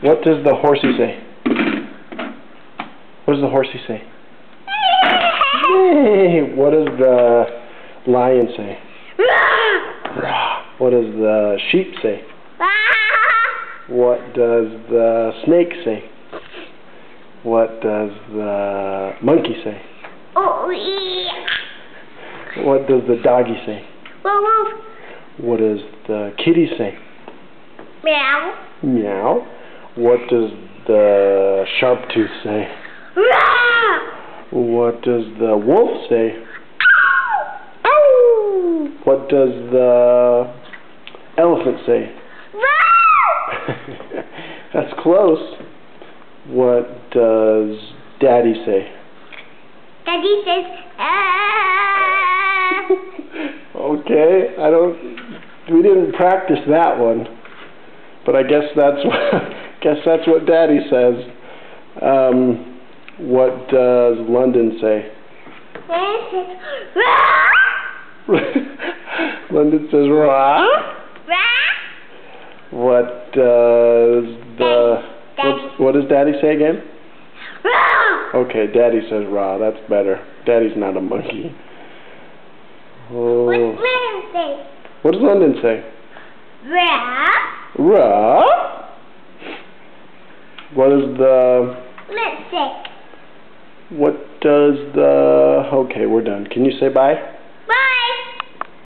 What does the horsey say? What does the horsey say? Hey, what does the lion say? What does the sheep say? What does the snake say? What does the monkey say? What does the doggy say? What does the kitty say? Meow. Meow. What does the sharp tooth say? What does the wolf say? Ow! What does the elephant say? That's close. What does Daddy say? Daddy says, Okay, we didn't practice that one, but I guess that's what Daddy says. What does London say? London says rah. What does what does Daddy say again? Okay, Daddy says rah. That's better. Daddy's not a monkey. Oh. What's London say? What does London say? Rah. Rah. What does the... Let's say. What does the... Okay, we're done. Can you say bye?